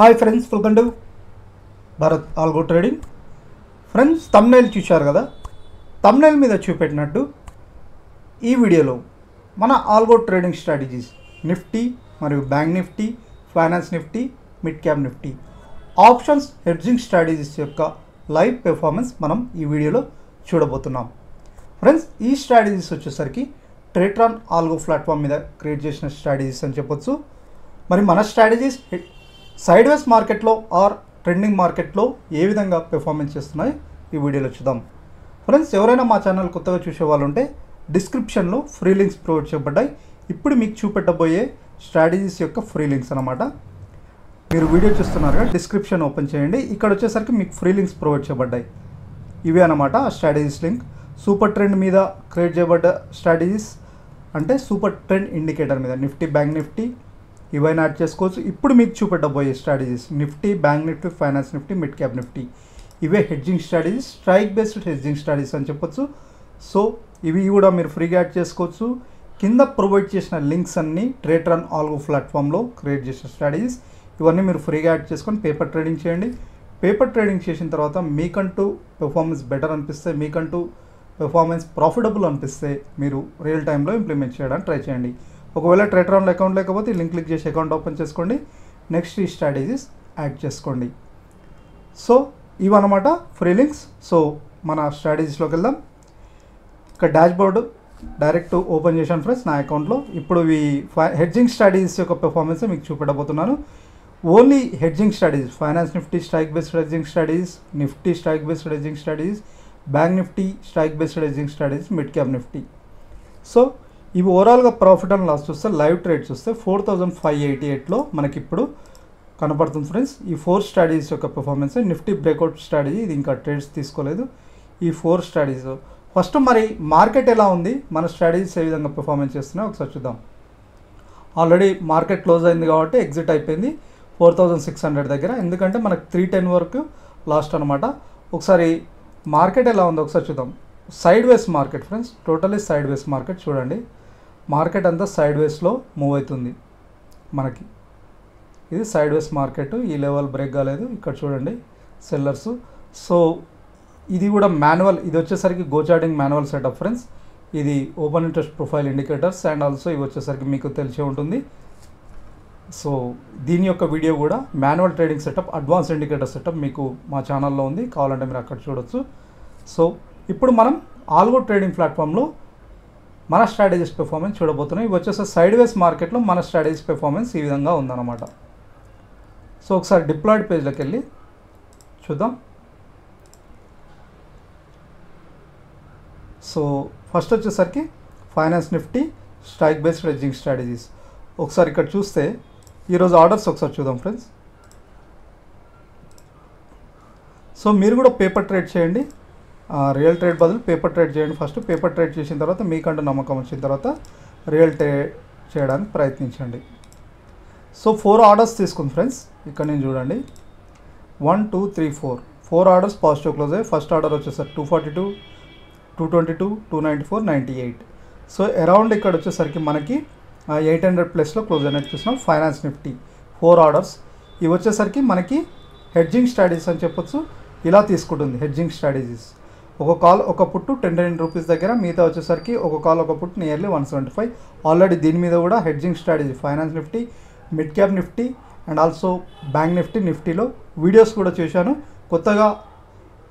Hi friends, welcome to Bharat algo trading. Friends, thumbnail చూశారు కదా. Thumbnail మీద చూపెట్టినట్టు ఈ వీడియోలో మన ఆల్గో ట్రేడింగ్ స్ట్రాటజీస్ నిఫ్టీ మరియు bank Nifty, finance Nifty, mid cap Nifty options hedging strategies యొక్క లైవ్ పెర్ఫార్మెన్స్ మనం ఈ వీడియోలో చూడబోతున్నాం. ఫ్రెండ్స్, ఈ స్ట్రాటజీస్ వచ్చేసరికి ట్రేట్రాన్ ఆల్గో ప్లాట్ఫామ్ మీద క్రియేట్ చేసిన స్ట్రాటజీస్ అని చెప్పొచ్చు. మరి మన స్ట్రాటజీస్ సైడ్ వేస్ మార్కెట్లో ఆర్ ట్రెండింగ్ మార్కెట్లో ఏ విధంగా పెర్ఫార్మెన్స్ చేస్తున్నాయి ఈ వీడియోలో చూద్దాం. ఫ్రెండ్స్, ఎవరైనా మా ఛానల్ కొత్తగా చూసే వాళ్ళు ఉంటే డిస్క్రిప్షన్లో ఫ్రీ లింక్స్ ప్రొవైడ్ చేయబడ్డాయి. ఇప్పుడు మీకు చూపెట్టబోయే స్ట్రాటజీస్ యొక్క ఫ్రీ లింక్స్ అనమాట. మీరు వీడియో చూస్తున్నారుగా, డిస్క్రిప్షన్ ఓపెన్ చేయండి. ఇక్కడ వచ్చేసరికి మీకు ఫ్రీ లింక్స్ ప్రొవైడ్ చేయబడ్డాయి. ఇవే అనమాట ఆ స్ట్రాటజీస్ లింక్. సూపర్ ట్రెండ్ మీద క్రియేట్ చేయబడ్డ స్ట్రాటజీస్ అంటే సూపర్ ట్రెండ్ ఇండికేటర్ మీద నిఫ్టీ, బ్యాంక్ నిఫ్టీ ఇవైనా యాడ్ చేసుకోవచ్చు. ఇప్పుడు మీకు చూపెట్టబోయే strategies Nifty, Bank Nifty, finance Nifty, mid cap Nifty ఇవే hedging strategies, strike based hedging strategies అని చెప్పొచ్చు. సో ఇవి కూడా మీరు ఫ్రీగా యాడ్ చేసుకోవచ్చు. కింద ప్రొవైడ్ చేసిన లింక్స్ అన్నీ ట్రేట్రాన్ ఆల్గో ప్లాట్ఫామ్లో క్రియేట్ చేసిన స్ట్రాటజీస్. ఇవన్నీ మీరు ఫ్రీగా యాడ్ చేసుకొని పేపర్ ట్రేడింగ్ చేయండి. పేపర్ ట్రేడింగ్ చేసిన తర్వాత మీకంటూ పెర్ఫార్మెన్స్ బెటర్ అనిపిస్తే, మీకంటూ పెర్ఫార్మెన్స్ ప్రాఫిటబుల్ అనిపిస్తే మీరు రియల్ టైంలో ఇంప్లిమెంట్ చేయడానికి ట్రై చేయండి. ఒకవేళ ట్రేట్రాన్లో అకౌంట్ లేకపోతే లింక్ క్లిక్ చేసి అకౌంట్ ఓపెన్ చేసుకోండి. నెక్స్ట్ ఈ స్ట్రాటజీస్ యాడ్ చేసుకోండి. సో ఇవన్నమాట ఫ్రీ లింక్స్. సో మన స్ట్రాటజీస్లోకి వెళ్దాం. ఇక్కడ డాష్ బోర్డ్ డైరెక్ట్ ఓపెన్ చేశాను ఫ్రెండ్స్ నా అకౌంట్లో. ఇప్పుడు ఈ హెడ్జింగ్ స్ట్రాటజీస్ యొక్క పెర్ఫార్మెన్స్ మీకు చూపెట్టబోతున్నాను. Only hedging strategies, finance Nifty strike based hedging strategies, Nifty strike based hedging strategies, bank Nifty strike based hedging strategies, mid cap Nifty. So ఇవి ఓవరాల్గా ప్రాఫిట్ అండ్ లాస్ చూస్తే, లైవ్ ట్రేడ్ చూస్తే 4588లో మనకి ఇప్పుడు కనపడుతుంది ఫ్రెండ్స్. ఈ 4 స్ట్రాటజీస్ యొక్క పెర్ఫార్మెన్స్. నిఫ్టీ బ్రేక్అవుట్ స్ట్రాటజీ, ఇది ఇంకా ట్రేడ్స్ తీసుకోలేదు. ఈ 4 స్ట్రాటజీస్. ఫస్ట్ మరి మార్కెట్ ఎలా ఉంది, మన స్ట్రాటజీస్ ఏ విధంగా పెర్ఫార్మెన్స్ చేస్తున్నాయో ఒకసారి చూద్దాం. ఆల్రెడీ మార్కెట్ క్లోజ్ అయింది కాబట్టి ఎగ్జిట్ అయిపోయింది 4600 దగ్గర. ఎందుకంటే మనకు 310 వరకు లాస్ట్ అనమాట. ఒకసారి మార్కెట్ ఎలా ఉందో ఒకసారి చూద్దాం. సైడ్ వేస్ మార్కెట్ ఫ్రెండ్స్, టోటలీ సైడ్ వేస్ మార్కెట్. చూడండి, మార్కెట్ అంతా సైడ్ వేస్లో మూవ్ అవుతుంది మనకి. ఇది సైడ్ వేస్ మార్కెట్. ఈ లెవెల్ బ్రేక్ కాలేదు. ఇక్కడ చూడండి సెల్లర్స్. సో ఇది కూడా మాన్యువల్. ఇది వచ్చేసరికి గోచార్డింగ్ మాన్యువల్ సెటప్ ఫ్రెండ్స్. ఇది open interest profile indicators and also ఇవి వచ్చేసరికి మీకు తెలిసే ఉంటుంది. సో దీని యొక్క వీడియో కూడా manual trading setup, advance indicator setup మీకు మా ఛానల్లో ఉంది. కావాలంటే మీరు అక్కడ చూడొచ్చు. సో ఇప్పుడు మనం ఆల్గో ట్రేడింగ్ ప్లాట్ఫామ్లో మన స్ట్రాటజీస్ పెర్ఫార్మెన్స్ చూడబోతున్నాం. ఇవి వచ్చేసి సైడ్ వేస్ మార్కెట్లో మన స్ట్రాటజీస్ పెర్ఫార్మెన్స్ ఈ విధంగా ఉందన్నమాట. సో ఒకసారి డిప్లాయిడ్ పేజ్లోకి వెళ్ళి చూద్దాం. సో ఫస్ట్ వచ్చేసరికి finance Nifty strike based hedging strategies. ఒకసారి ఇక్కడ చూస్తే ఈరోజు ఆర్డర్స్ ఒకసారి చూద్దాం ఫ్రెండ్స్. సో మీరు కూడా పేపర్ ట్రేడ్ చేయండి. రియల్ ట్రేడ్ బదులు పేపర్ ట్రేడ్ చేయండి. ఫస్ట్ పేపర్ ట్రేడ్ చేసిన తర్వాత మీకంటూ నమ్మకం వచ్చిన తర్వాత రియల్ ట్రేడ్ చేయడానికి ప్రయత్నించండి. సో 4 ఆర్డర్స్ తీసుకుంది ఫ్రెండ్స్. ఇక్కడ నేను చూడండి 1 2 3 4 ఆర్డర్స్ పాజిటివ్ క్లోజ్ అయ్యాయి. ఫస్ట్ ఆర్డర్ వచ్చేసరికి 242, 222, 294, 98. సో అరౌండ్ ఇక్కడ వచ్చేసరికి మనకి 800+ క్లోజ్ అయినట్టు చూసినాం. Finance Nifty 4 orders. ఇవి వచ్చేసరికి మనకి హెడ్జింగ్ స్ట్రాటజీస్ అని చెప్పొచ్చు. ఇలా తీసుకుంటుంది హెడ్జింగ్ స్ట్రాటజీస్. ఒక కాల్ ఒక పుట్టు 10 రూపీస్ దగ్గర, మిగతా వచ్చేసరికి ఒక కాల్ ఒక పుట్టు నియర్లీ 175. ఆల్రెడీ దీని మీద కూడా hedging strategy finance Nifty, mid cap Nifty and also bank నిఫ్టీలో వీడియోస్ కూడా చేశాను. కొత్తగా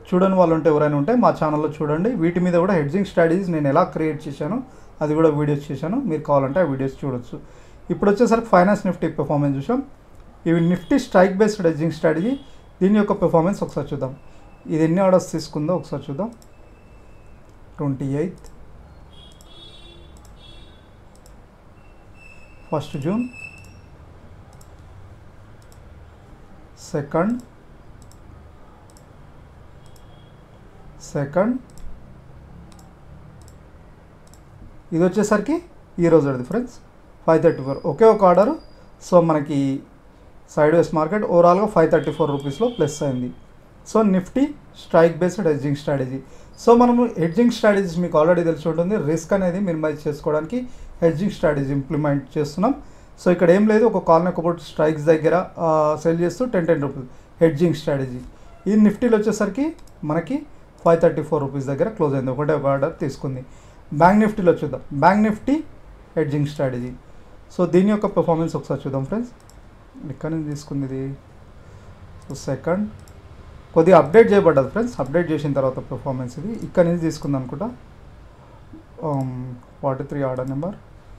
చూడని వాళ్ళు ఉంటే ఎవరైనా ఉంటే మా ఛానల్లో చూడండి. వీటి మీద కూడా హెడ్జింగ్ స్ట్రాటజీస్ నేను ఎలా క్రియేట్ చేశాను అది కూడా వీడియోస్ చేశాను. మీరు కావాలంటే ఆ వీడియోస్ చూడొచ్చు. ఇప్పుడు వచ్చేసరికి ఫైనాన్స్ నిఫ్టీ పెర్ఫార్మెన్స్ చూసాం. ఇవి Nifty strike based hedging strategy. దీని యొక్క పెర్ఫార్మెన్స్ ఒకసారి చూద్దాం. ఇది ఎన్ని ఆర్డర్స్ తీసుకుందో ఒకసారి చూద్దాం. 28, 1 జూన్, 2nd, ఇది వచ్చేసరికి ఈరోజు అది ఫ్రెండ్స్ 534. ఒకే ఒక ఆర్డరు. సో మనకి సైడ్ వేస్ మార్కెట్ ఓవరాల్గా 534 రూపీస్లో ప్లస్ అయింది. So Nifty strike based hedging strategy. So మనము హెడ్జింగ్ స్ట్రాటజీస్ మీకు ఆల్రెడీ తెలిసి ఉంటుంది. రిస్క్ అనేది మినిమైజ్ చేసుకోవడానికి హెడ్జింగ్ స్ట్రాటజీ ఇంప్లిమెంట్ చేస్తున్నాం. సో ఇక్కడ ఏం లేదు, ఒక కాల్ ఒక పుట్ స్ట్రైక్స్ దగ్గర సెల్ చేస్తూ 10 రూపీస్ హెడ్జింగ్ స్ట్రాటజీ. ఈ నిఫ్టీలో వచ్చేసరికి మనకి 534 రూపీస్ దగ్గర క్లోజ్ అయింది, ఒకటే ఒక ఆర్డర్ తీసుకుంది. బ్యాంక్ నిఫ్టీలో చూద్దాం. Bank Nifty hedging strategy. So దీని యొక్క పెర్ఫార్మెన్స్ ఒకసారి చూద్దాం ఫ్రెండ్స్. ఇక్కడ నుంచి తీసుకుంది ఇది. సో సెకండ్ కొద్దిగా అప్డేట్ చేయబడ్డది ఫ్రెండ్స్. అప్డేట్ చేసిన తర్వాత పెర్ఫార్మెన్స్ ఇది ఇక్కడ నుంచి తీసుకుంది అనుకుంటా. 43 ఆర్డర్ నెంబర్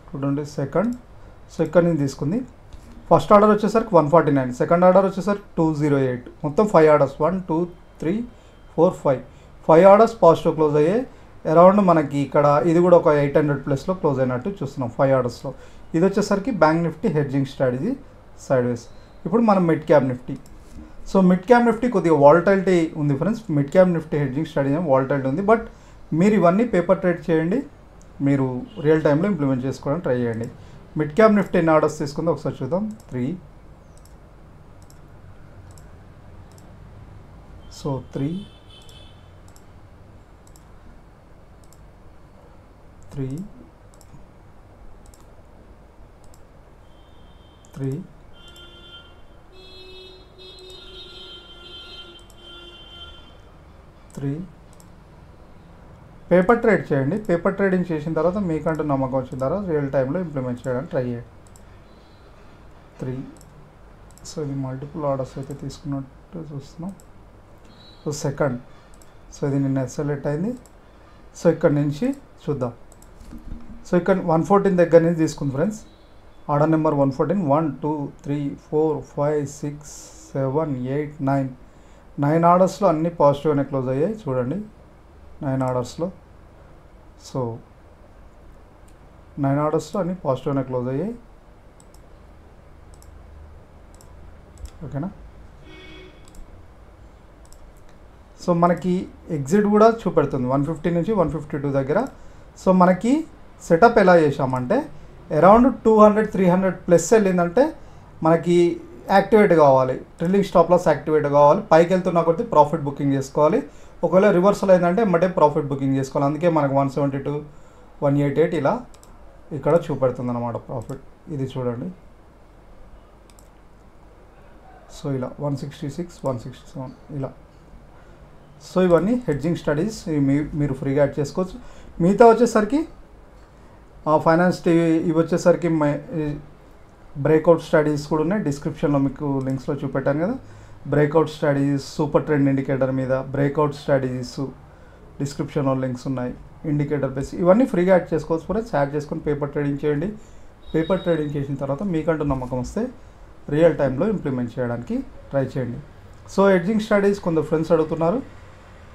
222. సో ఇక్కడ నుంచి తీసుకుంది. ఫస్ట్ ఆర్డర్ వచ్చేసరికి 149, సెకండ్ ఆర్డర్ వచ్చేసరికి 208, మొత్తం 5 ఆర్డర్స్ 1 2 3 4 5 ఆర్డర్స్ పాజిటివ్ క్లోజ్ అయ్యాయి. అరౌండ్ మనకి ఇక్కడ ఇది కూడా ఒక 800 ప్లస్లో క్లోజ్ అయినట్టు చూస్తున్నాం 5 ఆర్డర్స్లో. ఇది వచ్చేసరికి bank Nifty hedging strategy side వేస్. ఇప్పుడు మనం mid cap Nifty. So mid cap Nifty కొద్దిగా వాలటైలిటీ ఉంది friends. Mid cap Nifty hedging strategy volatility ఉంది, బట్ మీరు ఇవన్నీ పేపర్ ట్రేడ్ చేయండి, మీరు రియల్ టైంలో ఇంప్లిమెంట్ చేసుకోవడానికి ట్రై చేయండి. మిడ్ క్యాప్ నిఫ్టీ ఎన్ని ఆర్డర్స్ తీసుకుందో ఒకసారి చూద్దాం. 3. సో 3 3 3 3 పేపర్ ట్రేడ్ చేయండి. పేపర్ ట్రేడింగ్ చేసిన తర్వాత మీకంటూ నమ్మకం వచ్చిన తర్వాత రియల్ టైంలో ఇంప్లిమెంట్ చేయడానికి ట్రై చేయండి. 3. సో ఇది మల్టిపుల్ ఆర్డర్స్ అయితే తీసుకున్నట్టు చూస్తున్నాం. సో సెకండ్, సో ఇది నిన్న సెలెక్ట్ అయింది. సో ఇక్కడ నుంచి చూద్దాం. సో ఇక్కడ 114 దగ్గర నుంచి తీసుకుంది ఫ్రెండ్స్. Order number 114. 1 2 3 4 5 6 7 8 9 ఆర్డర్స్లో అన్నీ పాజిటివ్గానే క్లోజ్ అయ్యాయి చూడండి. 9 ఆర్డర్స్లో. సో 9 ఆర్డర్స్లో అన్నీ పాజిటివ్గానే క్లోజ్ అయ్యాయి. ఓకేనా. సో మనకి ఎగ్జిట్ కూడా చూపెడుతుంది 150 నుంచి 152 దగ్గర. సో మనకి సెటప్ ఎలా చేసామంటే అరౌండ్ 200-300 ప్లస్ వెళ్ళిందంటే మనకి యాక్టివేట్ కావాలి, ట్రిల్లింగ్ స్టాప్ లాస్ యాక్టివేట్ కావాలి, పైకి వెళ్తున్న కొద్దీ ప్రాఫిట్ బుకింగ్ చేసుకోవాలి. ఒకవేళ రివర్సల్ అయిందంటే మటే ప్రాఫిట్ బుకింగ్ చేసుకోవాలి. అందుకే మనకు 172 188 ఇలా ఇక్కడ చూపెడుతుంది అన్నమాట ప్రాఫిట్. ఇది చూడండి. సో ఇలా 166 167 ఇలా. సో ఇవన్నీ హెడ్జింగ్ స్టడీస్ మీరు ఫ్రీగా యాడ్ చేసుకోవచ్చు. మిగతా వచ్చేసరికి ఫైనాన్స్ టీవీ ఇవి వచ్చేసరికి బ్రేక్అవుట్ స్టడీస్ కూడా ఉన్నాయి. డిస్క్రిప్షన్లో మీకు లింక్స్లో చూపెట్టాను కదా. Breakout studies, super trend indicator మీద బ్రేక్అవుట్ స్టడీస్ డిస్క్రిప్షన్లో లింక్స్ ఉన్నాయి. ఇండికేటర్ బేస్ ఇవన్నీ ఫ్రీగా యాడ్ చేసుకోవచ్చు. ఫ్రెండ్స్ యాడ్ చేసుకొని పేపర్ ట్రేడింగ్ చేయండి. పేపర్ ట్రేడింగ్ చేసిన తర్వాత మీకంటూ నమ్మకం వస్తే రియల్ టైంలో ఇంప్లిమెంట్ చేయడానికి ట్రై చేయండి. సో హెడ్జింగ్ స్టడీస్ కొందరు ఫ్రెండ్స్ అడుగుతున్నారు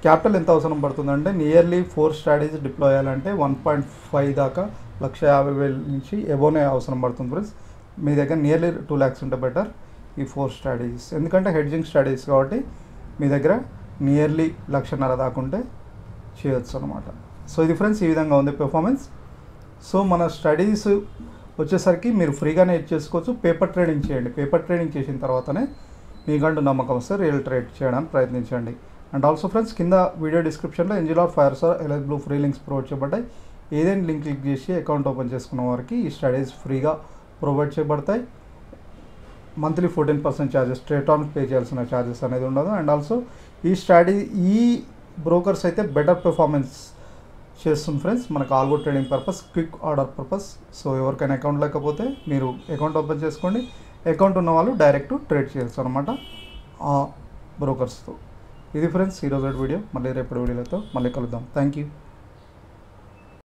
క్యాపిటల్ ఎంత అవసరం పడుతుందంటే నియర్లీ 4 స్ట్రాటజీస్ డిప్లాయ్ చేయాలంటే 1.5 దాకా 1,50,000 నుంచి ఎబోనే అవసరం పడుతుంది ఫ్రెండ్స్. మీ దగ్గర నియర్లీ 2 lakhs ఉంటే బెటర్ ఈ 4 స్ట్రాటజీస్. ఎందుకంటే హెడ్జింగ్ స్ట్రాటజీస్ కాబట్టి మీ దగ్గర నియర్లీ 1,50,000 దాకా ఉంటే చేయొచ్చు అనమాట. సో ఇది ఫ్రెండ్స్ ఈ విధంగా ఉంది పెర్ఫార్మెన్స్. సో మన స్టడీస్ వచ్చేసరికి మీరు ఫ్రీగానే చేసుకోవచ్చు. పేపర్ ట్రేడింగ్ చేయండి. పేపర్ ట్రేడింగ్ చేసిన తర్వాతనే మీకంటూ నమ్మకం వస్తే రియల్ ట్రేడ్ చేయడానికి ప్రయత్నించండి. అండ్ ఆల్సో ఫ్రెండ్స్ కింద వీడియో డిస్క్రిప్షన్లో Angular Firestar LS Blue free links provide చేయబడ్డాయి. ఏదైనా లింక్ క్లిక్ చేసి అకౌంట్ ఓపెన్ చేసుకున్న వారికి ఈ స్టడీస్ ఫ్రీగా ప్రొవైడ్ చేయబడతాయి. Monthly 14% charges, straight on pay చేయాల్సిన ఛార్జెస్ అనేది ఉండదు. అండ్ ఆల్సో ఈ బ్రోకర్స్ అయితే బెటర్ పెర్ఫార్మెన్స్ చేస్తుంది ఫ్రెండ్స్. మనకు algo trading purpose, quick order purpose. So ఎవరికైనా అకౌంట్ లేకపోతే మీరు అకౌంట్ ఓపెన్ చేసుకోండి. అకౌంట్ ఉన్న వాళ్ళు డైరెక్ట్ ట్రేడ్ చేయొచ్చు అనమాట ఆ బ్రోకర్స్తో. ఇది ఫ్రెండ్స్ ఈరోజు వీడియో. మళ్ళీ రేపటి వీడియోలతో మళ్ళీ కలుద్దాం. Thank you.